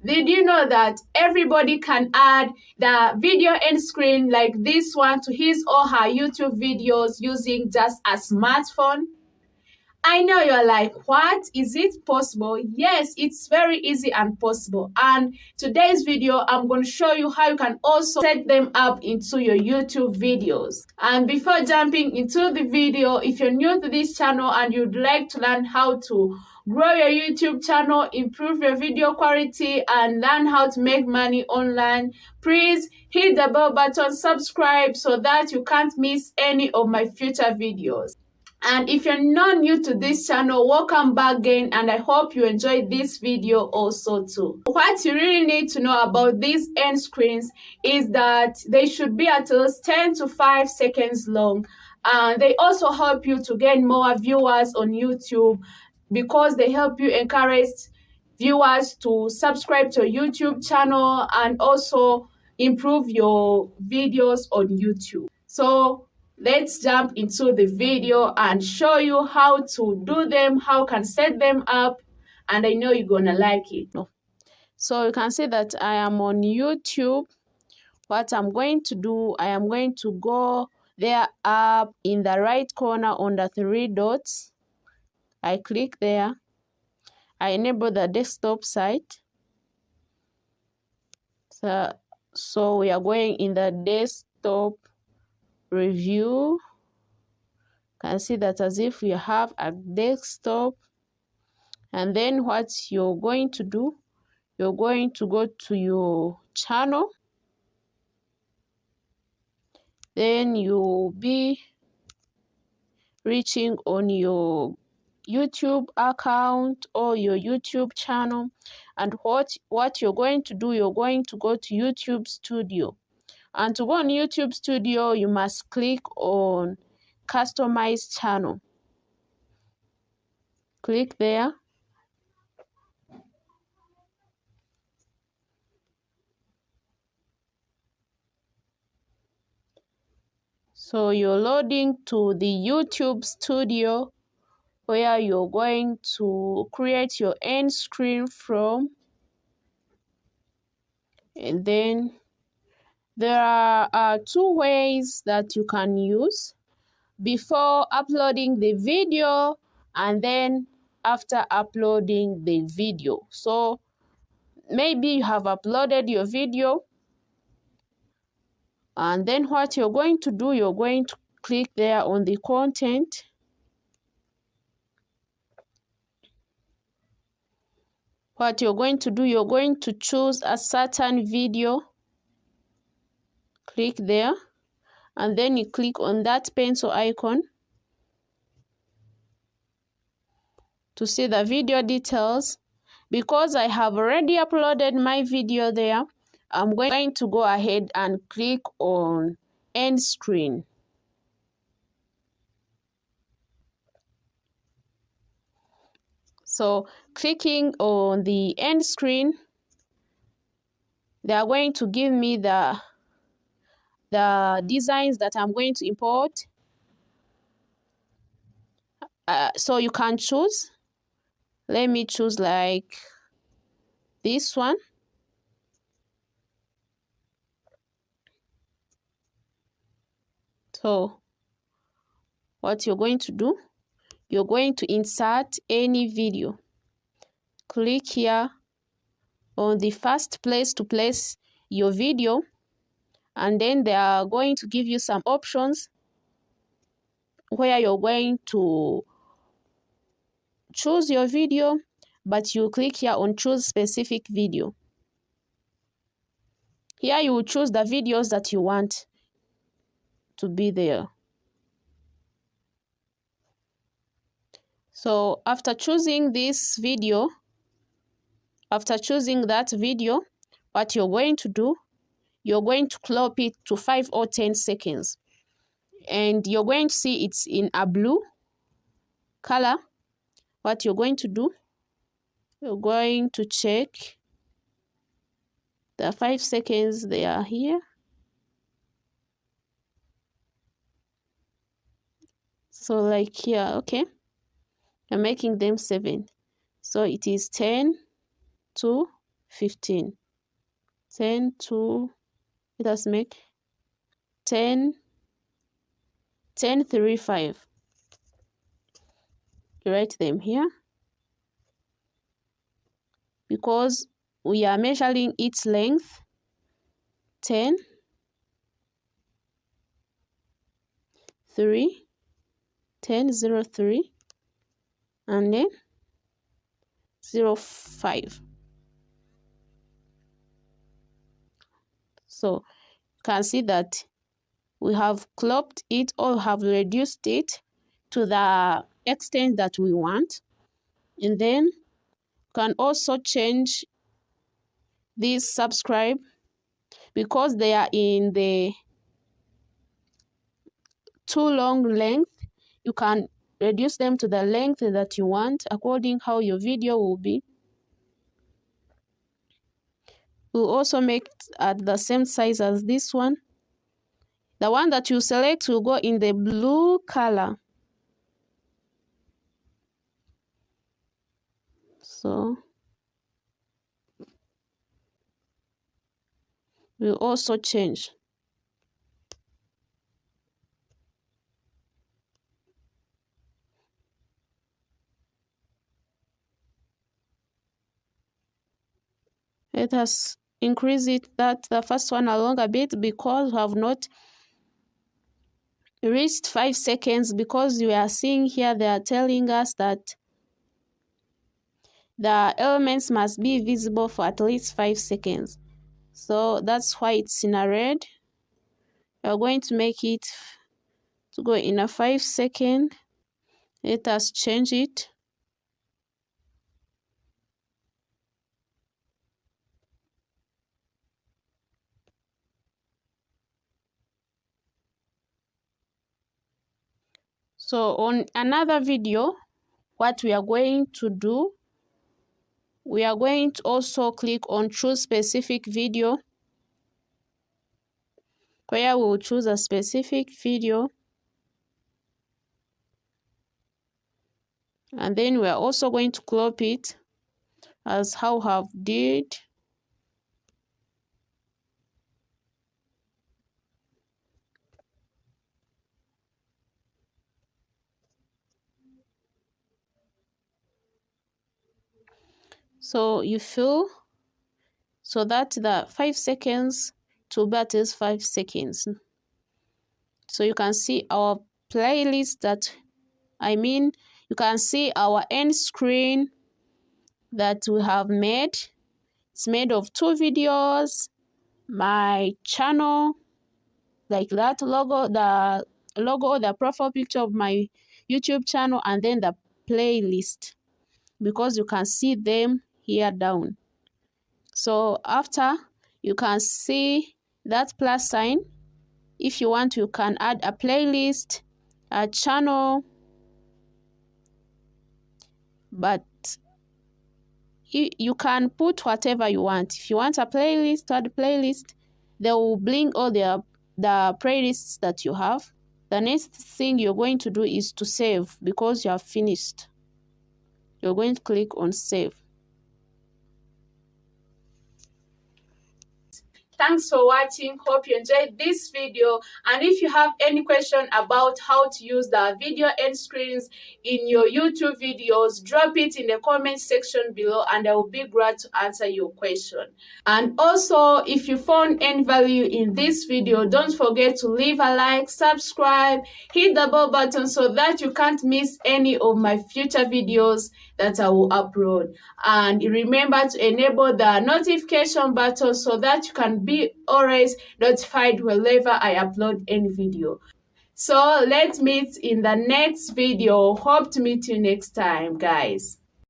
Did you know that everybody can add the video end screen like this one to his or her YouTube videos using just a smartphone? I know you're like, what? Is it possible? Yes, it's very easy and possible. And today's video, I'm going to show you how you can also set them up into your YouTube videos. And before jumping into the video, if you're new to this channel and you'd like to learn how to grow your YouTube channel, improve your video quality, and learn how to make money online, please hit the bell button, subscribe so that you can't miss any of my future videos. And if you're not new to this channel, welcome back again, and I hope you enjoyed this video also too. What you really need to know about these end screens is that they should be at least 10 to 5 seconds long. And they also help you to get more viewers on YouTube because they help you encourage viewers to subscribe to your YouTube channel and also improve your videos on YouTube. So let's jump into the video and show you how to do them, how you can set them up, and I know you're gonna like it. So you can see that I am on YouTube. What I'm going to do, I am going to go there up in the right corner on the 3 dots. I click there. I enable the desktop site. So we are going in the desktop review. You can see that as if you have a desktop, and then what you're going to do, you're going to go to your channel, then you'll be reaching on your YouTube account or your YouTube channel, and what you're going to do, you're going to go to YouTube Studio. And to go on YouTube Studio, you must click on Customize Channel. Click there. So you're loading to the YouTube Studio where you're going to create your end screen from. And then there are 2 ways that you can use: before uploading the video and then after uploading the video. So maybe you have uploaded your video, and then what you're going to do, you're going to click there on the content. What you're going to do, you're going to choose a certain video. Click there, and then you click on that pencil icon to see the video details. Because I have already uploaded my video there, I'm going to go ahead and click on end screen. So clicking on the end screen, they are going to give me the designs that I'm going to import. So you can choose. Let me choose like this one. So what you're going to do, you're going to insert any video. Click here on the first place to place your video, and then they are going to give you some options where you're going to choose your video, but you click here on choose specific video. Here you will choose the videos that you want to be there. So after choosing this video, after choosing that video, what you're going to do, you're going to crop it to 5 or 10 seconds. And you're going to see it's in a blue color. What you're going to do, you're going to check the 5 seconds they are here. So like here, okay, I'm making them 7. So it is 10 to 15. 10 to, let us make 10, 10, 3, 5. You write them here because we are measuring its length. 10, 3, 10, 0, 3, and then 0, 5. So you can see that we have cropped it or have reduced it to the extent that we want. And then you can also change this subscribe because they are in the too long length. You can reduce them to the length that you want according how your video will be. We'll also make it at the same size as this one. The one that you select will go in the blue color. So we'll also change. Let us increase it, that the first one along a bit, because we have not reached 5 seconds, because you are seeing here they are telling us that the elements must be visible for at least 5 seconds. So that's why it's in a red. We are going to make it to go in a 5 second. Let us change it. So on another video, what we are going to do, we are going to also click on choose specific video, where we will choose a specific video. And then we are also going to crop it as how we have did. So you fill so that the 5 seconds to that is 5 seconds. So you can see our playlist you can see our end screen that we have made. It's made of 2 videos, my channel, like that logo, the profile picture of my YouTube channel, and then the playlist, because you can see them here down. So after, you can see that plus sign. If you want, you can add a playlist, a channel, but you can put whatever you want. If you want a playlist, add a playlist. They will bring all the playlists that you have. The next thing you're going to do is to save, because you have finished. You're going to click on save. Thanks for watching. Hope you enjoyed this video. And if you have any question about how to use the video end screens in your YouTube videos, drop it in the comment section below and I will be glad to answer your question. And also, if you found any value in this video, don't forget to leave a like, subscribe, hit the bell button so that you can't miss any of my future videos that I will upload. And remember to enable the notification button so that you can be always notified whenever I upload any video. So let's meet in the next video. Hope to meet you next time, guys.